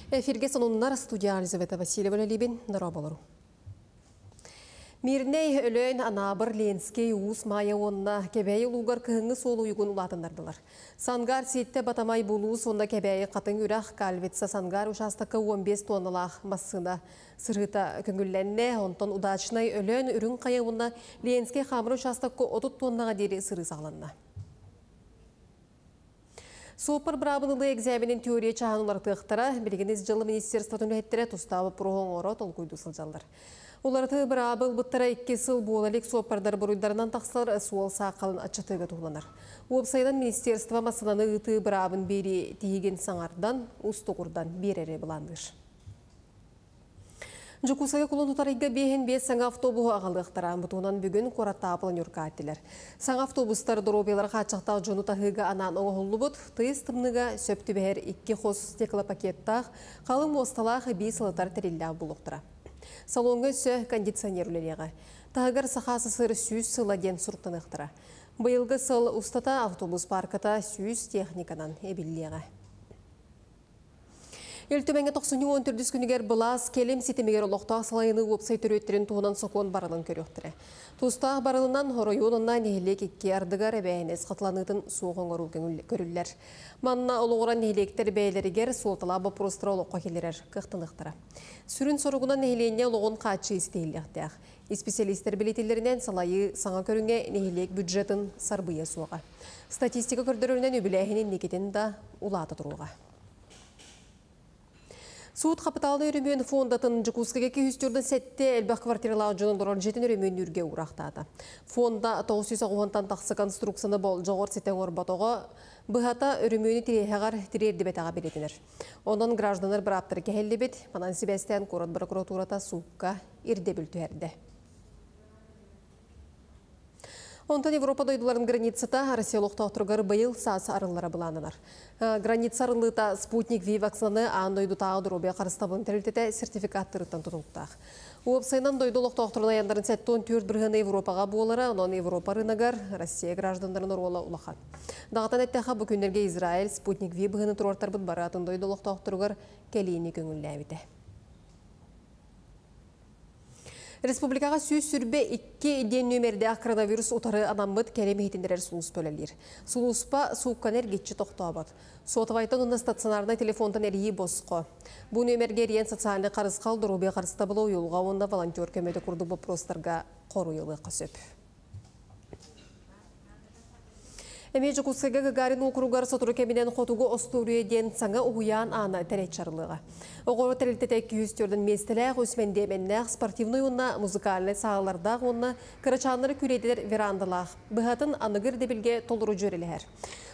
Эфирге сонуннар студия Елизавета Васильева Либин Нарабалару. Мирней өлөн анабыр Ленский уус майя онна кебәйі лугар кыһыңы солу югун улатындардылар. Сангар сетте батамай булуус онда кебәйі қатын үрах калвитса сангар участакы 15 тонналах массына сырыта көңілленне онтон удачнай өлөн үрін қайығына Ленский хамыр участакы 30 тоннаға дері сыры сағланна. Супер брабынылы экзаменин теория чағанулар тықтыра, білгeniz жылы министерство түнеттері тұстауы проғын оро толкуйду сылжалдар. Оларды брабыл бұттыра 2 сыл болалик сопердар бұруйдарынан тақсылар суол сақалын атчатыға туғланар. Уопсайдан министерство масынаны ұты брабын бері тейген саңардан, ұстығырдан берері бұландыр. Жукусага кулун тутарыга бейхен бес саңа автобуы ағалықтыра. Бұтуынан бүгін қората апылын үрка аттилер. Саңа автобустар дұробелар қачақтау жону тағыға анан оғылы бұд, тыйыз тымныға сөпті бәр 2 қос стеклопакеттақ, қалың мосталақ 5 сылытар тәрелі бұлықтыра. Салонғы сө кондиционер үлелеға. Тағығар сақасы сыры сүйіз сыладен сұрттанықтыра. Бұйылғы сыл ұстата автобус парката сүйіз техниканан әбіллеға. Елтөмәңе 90 күнігер бұлас келем сетемегер олықтақ салайыны өпсай түреттерін туғынан соқуын барылын көріқтірі. Тұстақ барылынан хоройуынына нехелек екке ардығар әбәйінес қатыланытын соғын ғару көрілілер. Манна олығыран нехелектер бәйлерігер солтыла бапростыра олыққа келерер қықтынықтыра. Сүрін сорғынан нехелене олығын қатшы істейліқтіяқ. Специалистер білетелерінен салайы саңа көрінге нехелек бюджетін сарбыя суға. Статистика көрдірінен өбіләйінен некетін да улаты тұруға. Суд капиталны өрөмөн фондатын Жукускага 200 сетте элбак квартиралау жонун дорон жетин өрөмөн үрге урактады. Фонда 990 таксы конструкцияны бол жогор сетен орботого быхата өрөмөнү тирехагар тирердибетага беретинер. Ондан граждандар бираптыр кехеллебет, манан Себастьян Корот прокуратурата сукка ирдебүлтүерде. Онтан Европа дойдуларын границата Россия лоқтауқтырғыр бұйыл саас арылары бұланылар. Граница арылыта спутник V вакцинаны аң дойду тағы дұробия қарыстабын тәрілтеті сертификаттырыттан тұтылықтақ. Уопсайнан дойду лоқтауқтырын аяндарын сәттон түрт бірғыны Европаға болары, онан Европа рынагар Россия граждандарын оролы улақан. Дағатан әттіға бұл күндерге Израиль спутник V бұғыны тұрортар бұд баратын дойду лоқтауқтырғыр кәлейіне көңілі әбіті. Республикаға сүйіз сүрбе 2 ден нөмерде коронавирус отары анамбыд кәлемі хетіндерер сұлыс бөлелер. Сұлыспа суыққанер кетші тоқтауабад. Суатывайтын ұнна стационарына телефонтан әрейі босқо. Бұл нөмерге рейен социальны қарысқал дұрубе қарыста бұлы ұйылға онда волонтер көмеді күрді бопростарға қору ұйылы қасөп. Әмейджі Жукускага Гагарин округар сотыру кәмінен қотуғы остуруе ден саңа ұғыян ана тәрет чарылыға. Оғыры тәрілтеті 200-түрдің местіләғ, өсмендеменнәғ, спортивный онна, музыкальный сағалардағы онна, кырачанлары күрейділер верандалақ. Бұғатын анығыр дебілге толыру жөрелер.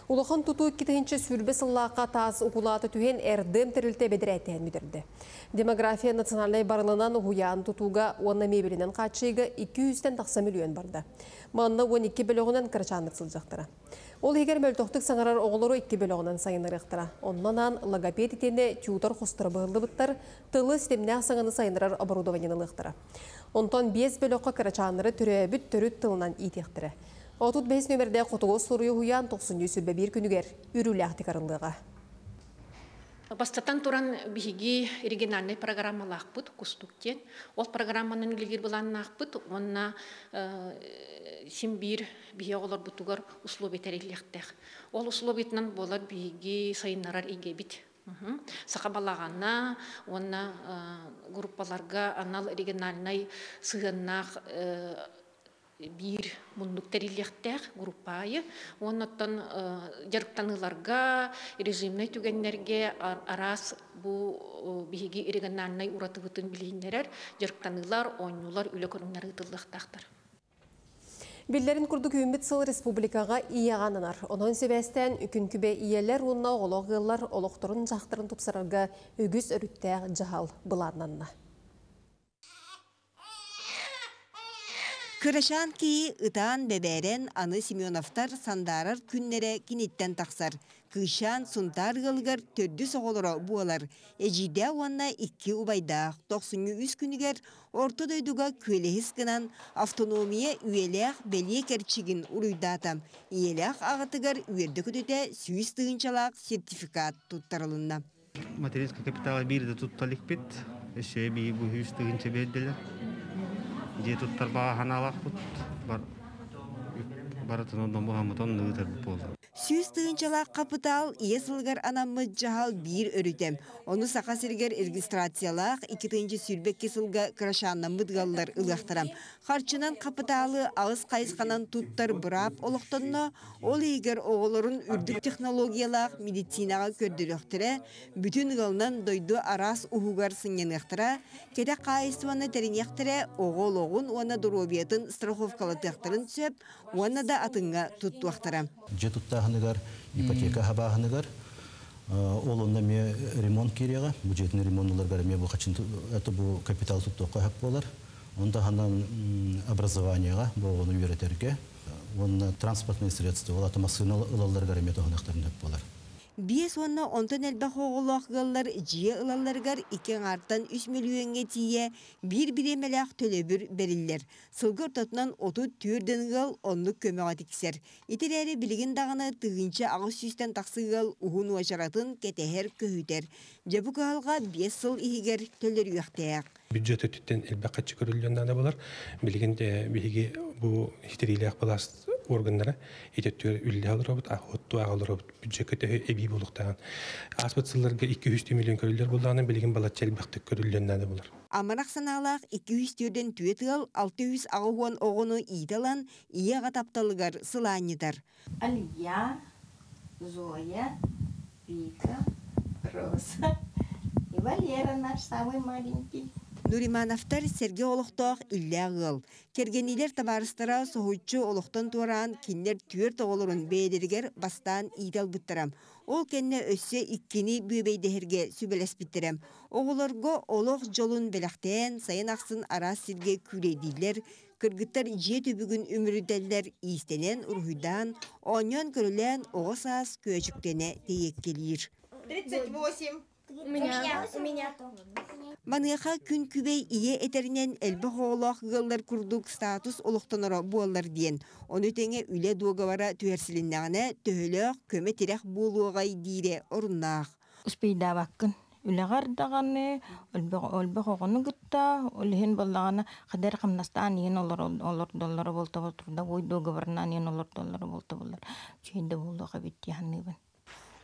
Улахан туту китігінші сүрбі сыллаққа тас ұқулаты түйен әрдім тәрілте бедірәйтен мүдірді. Демография национальный барылынан ұғыян тутуға онна мебелінен қатшыйғы 290 миллион барды. Манна 12 бөлігінен кырачанлық сылжақтыра. Ол егер мөлтоқтық саңарар оғылыры 2 бөлігінен сайынырықтыра. Оннанан логопед етені тютор құстыры бұғылды бұттар, тылы системнәқ саңаны сайынырар оборудованиялықтыра. Онтан 5 бөліққа кырачанлары түрі бүт түрі тылынан итектірі. 35 нөмірде қотуғы сұруы хуян 90 сүрбе бір күнігер үрілі ақты қарылыға. Бастатан туран биһиги региональный программалах бут кустуктен. Ол программанын үлгер буланнах бут, онна симбир бие олар бутугар условий терелектех. Ол условийтнан болар биһиги сайыннарар игебит. Сақабалаганна, онна группаларга анал региональный сыгыннах бир мундук терилектер группайы, оннаттан жарықтаныларға, режимный түгеннерге арас бу биһиги региональный уратыбытын билейнерер, жарықтанылар, ойнулар, үлі көріңнер ұтылықтақтыр. Биллерин курдук үмбит сыл республикаға ияғанынар. Онын себестен үкінкүбе иелер онна оғылығылар олықтырын жақтырын тұпсырарға үгіз өріттәғ жағал бұлананна. Кырашан ки ытан беберен аны Семеновтар сандарар күннере кинеттен тақсар. Кышан сунтар гылгар төрдү соголоро буалар. Эжиде уанна 2 убайдақ 93 күнігер орто дойдуга көлехис гынан автономия үйелех белие керчигин уруйдатам. Иелех ағатыгар үйерді көдөте сүйіс тыгынчалақ сертификат туттарылынна. Материнский капитал bir de tuttalik bit. Eşeğe bir bu hüstüğünce beddeler. Je tuttar bağa hanalak bit. Baratın ondan bu hamıdan nığıdır bu oldu. Süs tığınçala kapital iyesılgar anamı cahal bir örütem. Onu sağa sirger registrasyalaq 2. sülbek kesilga kıraşanlamı dıgallar ılaqtaram. Harçınan kapitalı ağız kayıskanan tuttar bırap oluqtanna, ol eger oğulların ürdük teknologiyalaq medicinaga kördülüqtire, bütün ılından doydu aras uhugar sınyanıqtira, kede kayısvanı terineqtire, oğul oğun ona durobiyatın strahofkalatıqtırın söp, ona da atınga tuttuaqtaram. Жетуттахыныгар, ипотека хабахыныгар, олонда ме ремонт керега, бюджетный ремонтларга ме бу качын это бу капитал туттукка хак болар. Онда хандан образованияга, бу оны үйрөтерге, онда транспортный средства, олар машина ылаларга ме тохнактарын болар. Биес онна онтон элбах оғылақғалар жие ылаларгар 2 арттан 3 миллионге тие bir емелақ төлөбір берілер. Сылгыр тотынан 30 түрден ғыл онлық көмеға тіксер. Итерәрі білігін дағаны тығынча ағыз сүйстен тақсығыл ұғын уажаратын кетехер көхітер. Жабы қағалға 5 сыл ихигер төлер үйақтаяқ. Бюджеті түттен элбақ қатшы көрілгендені болар. Білігін бігі бұл хитерилек балас органдары ететтер үлі алырабыт, ағытту ағылырабыт, бюджетті әбей болуқтаған. Аспытсыларға 200 миллион көрілер болдағынан білген балат жәлбәқтік көрілгендені болар. Аманақ саналақ 200 түрден түйетіғал 600 ағуан оғыны идалан ияға тапталығар сыланедар. Алия, Зоя, Вика, Роза и Валера наш самый маленький. Нуримановтар Сергей Олықтоқ иллі ғыл. Кергенилер табарыстара соғытчы Олықтан туаран кенлер түйер тоғылырын бейдергер бастан идал бұттырам. Ол кенне өссе иккені бүйбейдерге сүбелес біттірем. Оғылырғы олық жолын белақтен сайын ақсын арас сирге күрейдейлер. Кыргыттар жеті бүгін өмірдәлер истенен ұрғыдан, оньон көрілен оғысас көчіктене тейеккелер. 38. У меня. Маныха күн күбей ие этеринен элбі хоолақ ғылдар күрдік статус олықтаныра буалар дейін. Оны теңе үле дуғавара түйерсіліннағына төхіліқ көме терек болуғай дейре орыннақ. Успейда баққын. Үләғар дағаны, өлбі хоғыны күтті, өліхін болдағаны қадар қамнастан ең олар доллары болты болтырда, ой дуғаварынан ең олар доллары болты болар. Чейді болуға бетті яғынығын.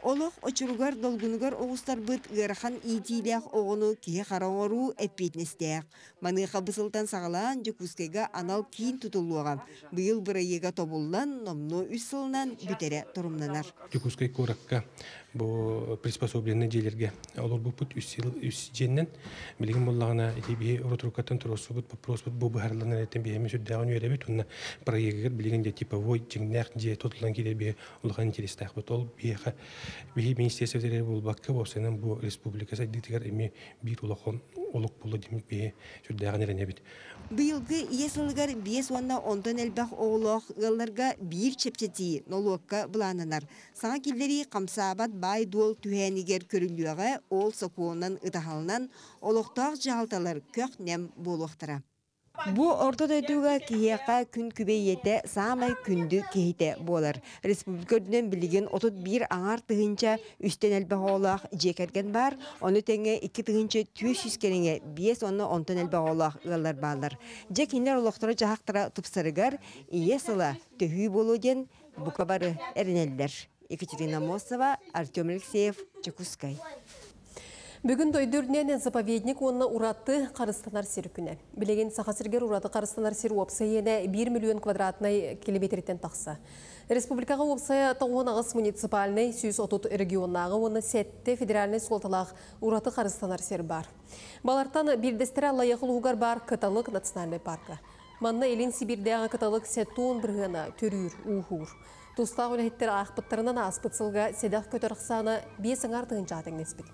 Олық очыругар долгунугар оғыстар бұд ғырхан итилях оғыну кие қараңыру әппетнестеяқ. Маныға бұсылтан сағалан жүкускега анал кейін тұтылуға. Бұйыл бұрайыға тобулдан номну үс сылынан бүтере тұрымнанар. Жүкускай көракка бұл приспособленный желерге олар бұл бұд үс женнен білген болағына бейі ұротұрқаттан тұрысы бұд вопрос бұд бұл бұхарланар әттен бейіме сүрдәғын өйрі бет, онына проегігер білген де типовой жеңнәқ же тотылан келе бейі ұлған интерестәқ бұд. Ол бейіға бейі министерствелері бұл баққа болсынан бұл республика сайдықтығар әме бір олық болу демек бейі сүрдәғын әріне бет. Бұйылғы иесілгар бес онна ондан әлбәқ оғылық ғылларға бір чепчеті нолуаққа бұланынар. Саңа келдері қамсабат бай дуол түйәнігер көрілуіға ол соқуынан ұтағалынан олықтақ жағалталар көк нәм болуқтыра. Бу орто дөйдуга киеқа күн күбейете самай күнді кейте болар. Республикөрден білген 31 аңар тығынча үстен әлбәғолақ жекерген бар, оны тәңе 2 тығынча 200 кереңе 5 оны онтан әлбәғолақ ғалар балар. Жекінлер олықтыры жағақтыра тұпсарығар, ие сыла төхүй болу ден бұқа бары әрінелдер. Екатерина Мосова, Артем Алексеев, Чекускай. Бүгін дойдырнен заповедник онына уратты қарыстанар сер күні. Білеген сақасыргер ураты қарыстанар сер опсайыны 1 миллион квадратный километрден тақса. Республикаға опсайы тауын ағыс муниципальный 130 регионнағы оны сәтті федеральный солталақ ураты қарыстанар сер бар. Балартан бірдестері лайықыл ұғар бар Каталык национальный парка. Манна елін Сибирдегі Каталык сәттуын бірғына түрір, ұғыр. Тұстағы өліхеттер ақпыттарынан аспытсылға седақ көтіріқсаны 5 аңартығын жатың неспет.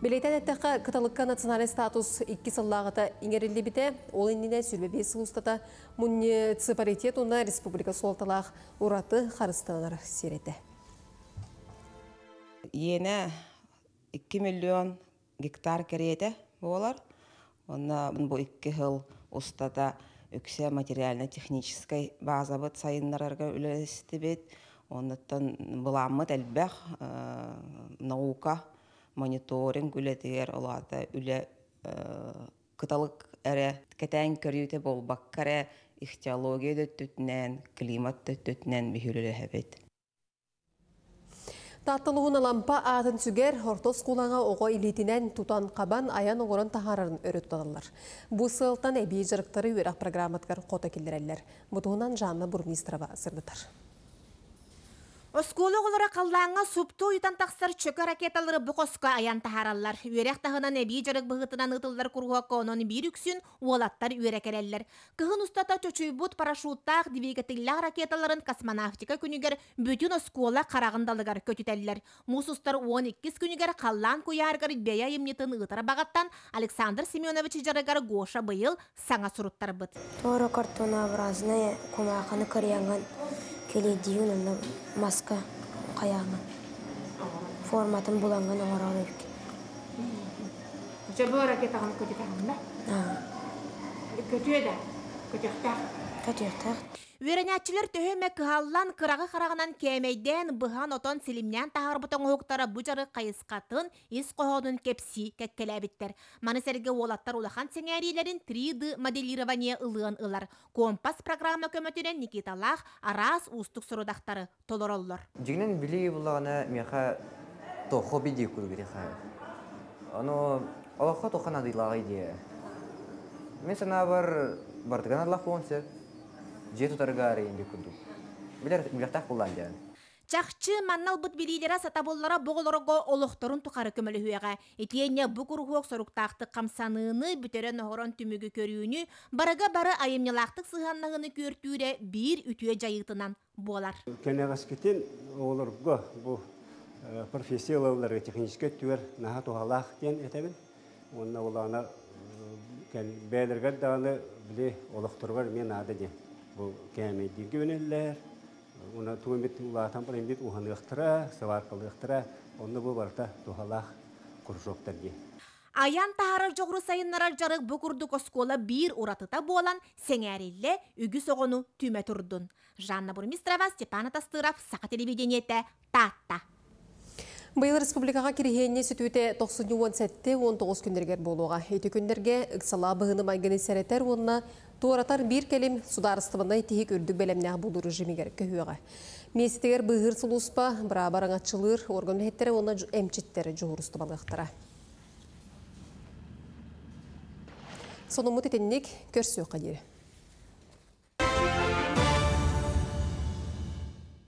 Білейтен әттіққа Каталыққа национальный статус 2 сыллағыта еңерілі біте, ол еніне сүрбе 5 сыл ұстата муниципалитет онна республика солталақ ұраты қарыстанар сереті. Ені 2 миллион гектар кереті болар. Онна бұл 2 жыл ұстата үксе материально-технической база бұд сайынларарға үлесті бет. Оннаттан бұламыд әлбәқ наука мониторинг үлетер олата үле кыталык эре кетен көрүтө болбаккаре ихтиология дөттүтнен, климат дөттүтнен бихүлеле хебет. Таттылығын лампа атын сүгер ортос кулаға оға илетінен тутан қабан аян оғырын тахарарын өрөт тадылар. Бұл сылтан әбей жырықтары өрақ программаткар қота келдірәлілер. Бұтығынан Жанна Бурмистрова сырдытар. Осколы олара қаллаңа супту ұйтан тақсар чөкі ракеталары бұқосқа аян тахаралар. Үйерек тағынан әбей жарық бұғытынан ұтылдар күрғаққа оның бір үксін уолаттар үйерек әрелер. Кығын ұстата чөчөйбұт парашуттақ двигателлі ракеталарын космонавтика күнігер бүтін оскола қарағындалығар көтетелілер. Мұсустар 12 күнігер қаллан көярғар бәя емнетін ұтара бағаттан Александр Семенович жарығар Гоша бұйыл саңа сұруттар бұд. Тора картонообразная кумақаны кыряңын келедиюн маска қаяңын. Форматын бұланған оңыралы өк. Бұл ракетағын көтетағын ба? Көтеді? Көтектақ? Көтектақ. Веренятчылар төһөмө кыһаллан кырағы қарағынан кемейден бұхан отон силимнен тағар бұтан оғықтара бұжары қайысқатын ес қоғының кепси кәккеләбіттер. Манысерге олаттар улахан сеңәрилерін 3D моделирование ылыған ылар. Компас программа көмөтінен Никиталах арас устық сұрудақтары толороллар. Жигнен білі бұлағына меха то хобби дей көру керек. Ано алаққа тоқан адылағы идея. Мен сана бардыған адылақ болғансы. Жету таргары инде күрдү. Билер милектак булланды. Чахчы маннал бут билилера сатаболлара боголорго олохторун тухары көмөлү хуяга. Этиенне бу курухок соруктакты камсаныны бүтерен огорон түмүгү көрүүнү барага бары айымнылактык сыганнагыны көртүүрө бир үтүө жайытынан болар. Кенегаскетин олорго бу профессияларга технический түөр наха тухалах кен этебин. Онна улана бәлерге даны биле олохторгор мен адыды. Bu kemedi güvenler, ona tuğmet ulatan parayımdet uhanıqtıra, savarqalıqtıra, onu bu barda tuhalaq kurşoktar ge. Аян тахарар жоғру сайыннарар жарық бүкірдік оскола бір уратыта болан сеңәрелі үгі соғыну түме тұрдын. Жанна Бурмистрова, Степан Атастыров, Сақа телевидениеті, Татта. Быйыл республикаға кирихенне сүтуіте 90-19 күндергер болуға. Еті күндерге ұқсала бұғыны майгыны сәретер онына туаратар бір келім сударыстывына етігік үрдік бәлемнәғ болу режимігер көхуға. Местегер бұғыр сұлуспа, бұра бараңатшылыр, орган мәхеттері онына әмчеттері жоғырысты балғақтыра. Соны мұт етеннік көрсі өқа дері.